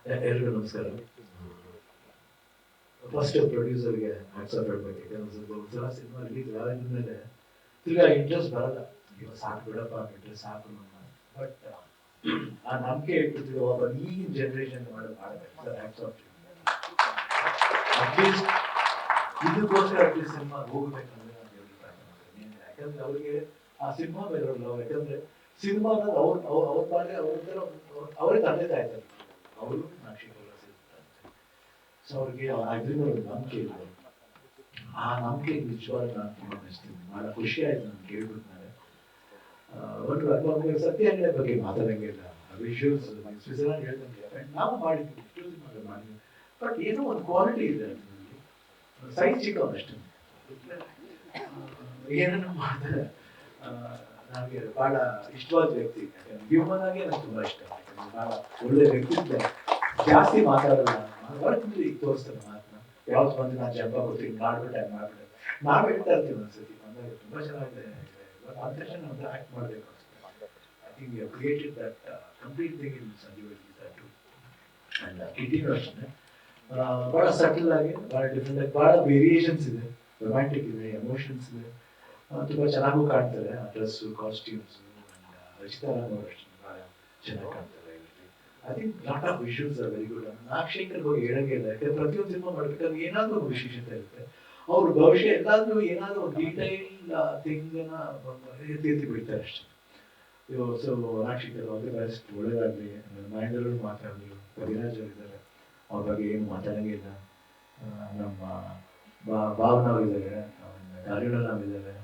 ಎಲ್ರಿಗೂ ನಮಸ್ಕಾರ. First ಪ್ರೊಡ್ಯೂಸರ್ಗೆ hats off ಹೇಳ್ಬೇಕು. ಯಾಕಂದ್ರೆ ಒಂದ್ಸಲ ಸಿನಿಮಾ ರಿಲೀಸ್ ಆದ್ಮೇಲೆ ತಿರ್ಗಾ ಇಂಟ್ರೆಸ್ಟ್ ಬರಲ್ಲ. ಇವಾಗ ಸಾಕು ಬಿಡಪ್ಪ ಬಿಟ್ಟರೆ ಸಾಕು ನಮ್ಮ. ಬಟ್ ಆ ನಂಬಿಕೆ ಇಟ್ಟಿದ್ರು ಒಬ್ಬ ಈಗಿನ ಜನರೇಷನ್ ಮಾಡೋದು ಮಾಡಬೇಕು. Hats off. ಅಟ್ಲೀಸ್ಟ್ ಇದಕ್ಕೋಸ್ಕರ ಅಟ್ಲೀಸ್ಟ್ ಸಿನಿಮಾ ಹೋಗ್ಬೇಕಂದ್ರೆ ನಾನು ಹೇಳ್ತಾರೆ. ಯಾಕಂದ್ರೆ ಅವ್ರಿಗೆ ಆ ಸಿನಿಮಾ ಮೇಲೆ ಲವ್. ಯಾಕಂದ್ರೆ ಸಿನಿಮಾ ಅನ್ನೋದು ಅವ್ರ ಪಾಡಿಗೆ ಅವರೇ ತಂದೆ ತಾಯ್ತಾರೆ. ಅವರು ನಾಕ್ಷಿಕರ ಸೊ ಅವ್ರಿಗೆ ಅದ್ರಿಂದ ಒಂದು ನಂಬಿಕೆ ಇದೆ. ಆ ನಂಬಿಕೆ ನಿಜವಾಗ್ಲೂ ನಾನು ತುಂಬ ಮೆಚ್ತೀನಿ. ಭಾಳ ಖುಷಿ ಆಯ್ತು ನಾನು ಕೇಳ್ಬಿಟ್ಟು ನಾಳೆ ಒಂದು ಸತ್ಯಗಳ ಬಗ್ಗೆ ಮಾತಾಡಂಗಿಲ್ಲ. ವಿಷುವಲ್ಸ್ ಸ್ವಿಟ್ಜರ್ಲ್ಯಾಂಡ್ ಹೇಳ್ದಂಗೆ ನಾವು ಮಾಡಿದ್ವಿ ಮಾಡಿದ್ವಿ. ಬಟ್ ಏನೋ ಒಂದು ಕ್ವಾಲಿಟಿ ಇದೆ ಅದರಲ್ಲಿ. ಸೈಜ್ ಚಿಕ್ಕವನಷ್ಟೇ ಏನನ್ನು ಮಾಡ್ತಾರೆ. ನನಗೆ ಭಾಳ ಇಷ್ಟವಾದ ವ್ಯಕ್ತಿ. ಹ್ಯೂಮನ್ ಆಗಿ ನನಗೆ ತುಂಬ ಇಷ್ಟ. ಭಾಳ ಒಳ್ಳೆ ವ್ಯಕ್ತಿತ್ವ. ಜಾಸ್ತಿ ಮಾತಾಡಲ್ಲ. ವರ್ಕ್ಲಿ ತೋರಿಸ್ತಾರೆ ಮಾತನ್ನ. ಯಾವತ್ತು ಬಂದು ನಾನು ಜಂಪ ಕೊಡ್ತೀನಿ ಮಾಡ್ಬಿಟ್ಟೆ ಮಾಡ್ಬಿಟ್ಟೆ ನಾವು ಹೇಳ್ತಾ ಇರ್ತೀವಿ ಒಂದ್ಸತಿ ಬಂದಾಗ ತುಂಬ ಚೆನ್ನಾಗಿದೆ ಅಂದ ತಕ್ಷಣ ನಾವು ಆ್ಯಕ್ಟ್ ಮಾಡಬೇಕು ಅನ್ಸುತ್ತೆ. I think you created that complete thing in Sanjeev too. And ಕಿಟ್ಟಿನೂ ಅಷ್ಟೇ ಭಾಳ ಸಟಲ್ ಆಗಿ ಭಾಳ ಡಿಫ್ರೆಂಟ್ ಆಗಿ ಭಾಳ ವೇರಿಯೇಷನ್ಸ್ ಇದೆ. ರೊಮ್ಯಾಂಟಿಕ್ ಇದೆ, ಎಮೋಷನ್ಸ್ ಇದೆ. ತುಂಬ ಚೆನ್ನಾಗೂ ಕಾಣ್ತಾರೆ. ಆ dress, costumes. And Rachita Ram ಅವರು ಅಷ್ಟೇ ಭಾಳ ಚೆನ್ನಾಗಿ ಕಾಣ್ತಾರೆ. I think lot of visuals are very good. ನಾಕ್ಷೇಕರ್ ಹೋಗಿ ಹೇಳಂಗೆ ಇಲ್ಲ. ಯಾಕಂದ್ರೆ ಪ್ರತಿಯೊಂದು ಸಿನಿಮಾ ಮಾಡ್ಬೇಕಾದ್ರೆ ಏನಾದರೂ ಒಂದು ವಿಶೇಷತೆ ಇರುತ್ತೆ. ಅವ್ರ ಭವಿಷ್ಯ ಎಲ್ಲಾದ್ರೂ ಏನಾದರೂ ಒಂದು ಡೀಟೈಲ್ ಥಿಂಗನ್ನ ಎತ್ತಿ ಬಿಡ್ತಾರೆ ಅಷ್ಟೇ. ಸೊ ನಾಕ್ಷೇಕರ್ ಅವ್ರಿಗೆ ಬೆಸ್ಟ್ ಒಳ್ಳೇದಾಗಲಿ. ಮಹೇಂದ್ರ ಮಾತಾಡಲಿ, ಕವಿರಾಜ್ ಅವರಿದ್ದಾರೆ, ಅವ್ರ ಬಗ್ಗೆ ಏನು ಮಾತಾಡಂಗೆ ಇಲ್ಲ. ನಮ್ಮ ಭಾವನ ಅವರಿದ್ದಾರೆ, ಅರುಣ ನಾವಿದ್ದಾರೆ,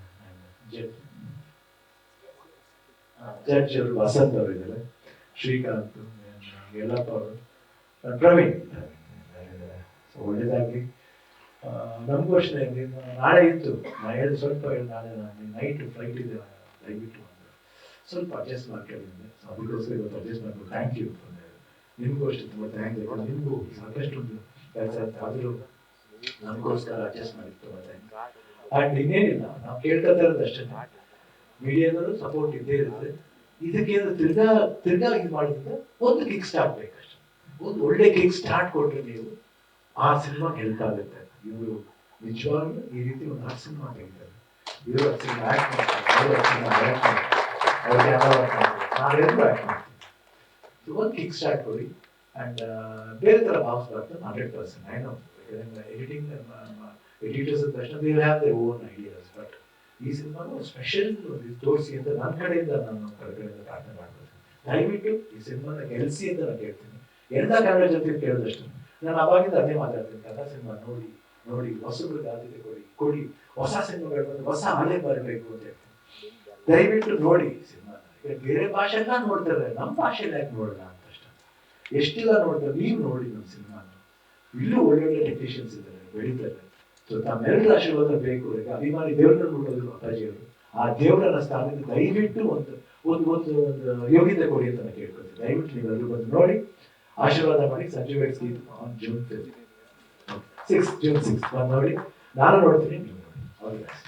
ಜಡ್ಜ್ ಅವರು ವಸಂತ್ ಅವರಿದ್ದಾರೆ, ಶ್ರೀಕಾಂತ್, ಯಲ್ಲಪ್ಪ ಅವರು, ಪ್ರವೀಣ್. ಒಳ್ಳೇದಾಗಲಿ. ನಮಗೂ ಅಷ್ಟೇ ನಾಳೆ ಇತ್ತು. ನಾನು ಹೇಳಿದ ಸ್ವಲ್ಪ ನಾಳೆ ನೈಟ್ ಫ್ಲೈಟ್ ಇದೆ, ದಯವಿಟ್ಟು ಸ್ವಲ್ಪ ಅಡ್ಜಸ್ಟ್ ಮಾಡ್ಕೊಂಡಿದ್ದೆ. ಸೊ ಅದಕ್ಕೋಸ್ಕರ ಇವತ್ತು ಅಡ್ಜಸ್ಟ್ ಮಾಡ್ಕೊಂಡು ಥ್ಯಾಂಕ್ ಯು. ನಿಮಗೂ ಅಷ್ಟೇ ತುಂಬ ಥ್ಯಾಂಕ್ಸ್. ಯಾಕಂದ್ರೆ ನಿಮಗೂ ಸಾಕಷ್ಟು ಒಂದು ಕೆಲಸ ಇತ್ತು. ಆದರೂ ನಮಗೋಸ್ಕರ ಅಡ್ಜಸ್ಟ್ ಮಾಡಿತ್ತು ತುಂಬ ಥ್ಯಾಂಕ್ಸ್. ಆ್ಯಂಡ್ ಇನ್ನೇನಿಲ್ಲ, ನಾವು ಕೇಳ್ತಾ ಇರೋದು ಅಷ್ಟೇ. ಮೀಡಿಯಾದವರು ಸಪೋರ್ಟ್ ಇದ್ದೇ ಇರುತ್ತೆ. ಇದಕ್ಕೆ ತಿರ್ಗಾ ಇದು ಮಾಡೋದ್ರಿಂದ ಒಂದು ಕಿಕ್ ಸ್ಟಾರ್ಟ್ ಬೇಕಷ್ಟೆ. ಒಂದು ಒಳ್ಳೆ ಕಿಕ್ ಸ್ಟಾರ್ಟ್ ಕೊಟ್ಟರೆ ನೀವು ಆ ಸಿನಿಮಾ ಹೆಲ್ಪ್ ಆಗುತ್ತೆ. ಇವರು ನಿಜವಾಗ್ಲೂ ಈ ರೀತಿ ಒಂದು 10 ಸಿನಿಮಾ ತೆಗಿತಾರೆ. ಇವರು 10 ಸಿನಿಮಾ ಆ್ಯಕ್ಟ್ ಮಾಡ್ತಾರೆ, ಅವರು 10 ಸಿನಿಮಾ ಆ್ಯಕ್ಟ್ ಮಾಡ್ತಾರೆ, ಅವ್ರು ಕ್ಯಾಮರಾ ವರ್ಕ್ ಮಾಡ್ತಾರೆ, ನಾವೆಲ್ಲರೂ ಆ್ಯಕ್ಟ್ ಮಾಡ್ತೀವಿ. ಸೊ ಒಂದು ಕಿಕ್ ಸ್ಟಾರ್ಟ್ ಕೊಡಿ. ಆ್ಯಂಡ್ ಬೇರೆ ಥರ ಬಾಕ್ಸ್ ಬರ್ತದೆ 100%. ಐ ನೋ ಎಡಿಟಿಂಗ್ ಎಡಿಟರ್ಸ್ ಅಂದ ತಕ್ಷಣ they have their own ideas. But ಈ ಸಿನಿಮಾನು ಸ್ಪೆಷಲ್ ತೋರಿಸಿ ಅಂತ ನನ್ನ ಕಡೆಯಿಂದ ನಾನು ಕಡೆಯಿಂದ ಪ್ರಾರ್ಥನೆ ಮಾಡ್ತೀನಿ. ದಯವಿಟ್ಟು ಈ ಸಿನಿಮಾನ ಗೆಲ್ಲಿಸಿ ಅಂತ ನಾನು ಕೇಳ್ತೀನಿ. ಎಲ್ಲ ಕನ್ನಡ ಜೊತೆ ಕೇಳಿದಷ್ಟು ನಾನು ಅವಾಗಿಂದ ಅದೇ ಮಾತಾಡ್ತೀನಿ. ಕನ್ನಡ ಸಿನಿಮಾ ನೋಡಿ ನೋಡಿ ಹೊಸಬ್ರಿಗೆ ಆದ್ಯತೆ ಕೊಡಿ. ಹೊಸ ಸಿನಿಮಾಗಳು ಬಂದು ಹೊಸ ಅಲೆ ಬರಬೇಕು ಅಂತ ಹೇಳ್ತೀನಿ. ದಯವಿಟ್ಟು ನೋಡಿ ಸಿನಿಮಾನ. ಬೇರೆ ಭಾಷೆಲ್ಲ ನೋಡ್ತಾರೆ, ನಮ್ಮ ಭಾಷೆಯಲ್ಲಿ ಯಾಕೆ ನೋಡೋಣ ಅಂತ ಅಷ್ಟೇ. ಎಷ್ಟೆಲ್ಲ ನೋಡ್ತಾರೆ. ನೀವು ನೋಡಿ ನಮ್ಮ ಸಿನಿಮಾನ. ಇಲ್ಲೂ ಒಳ್ಳೊಳ್ಳೆ ಟೆಕ್ನಿಷಿಯನ್ಸ್ ಇದ್ದಾರೆ, ಬೆಳೀತಾರೆ. ಸೊ ತಮ್ಮೆಲ್ಲರ ಆಶೀರ್ವಾದ ಬೇಕು. ಈಗ ಅಭಿಮಾನಿ ದೇವ್ರನ್ನ ನೋಡೋದು ಅಪ್ಪಾಜಿಯವರು. ಆ ದೇವರನ್ನ ಸ್ಥಾನದಿಂದ ದಯವಿಟ್ಟು ಒಂದು ಒಂದು ಒಂದು ಒಂದು ಯೋಗ್ಯತೆ ಕೊಡಿ ಅಂತ ನಾನು ಕೇಳ್ಕೊಳ್ತೀನಿ. ದಯವಿಟ್ಟು ನೀವೆಲ್ಲರೂ ಬಂದು ನೋಡಿ ಆಶೀರ್ವಾದ ಮಾಡಿ. ಸಂಜೀವ್ ಜೂನ್ 6 ಬಂದು ನೋಡಿ. ನಾನು ನೋಡ್ತೀನಿ, ನೀವು ನೋಡಿ. All the best.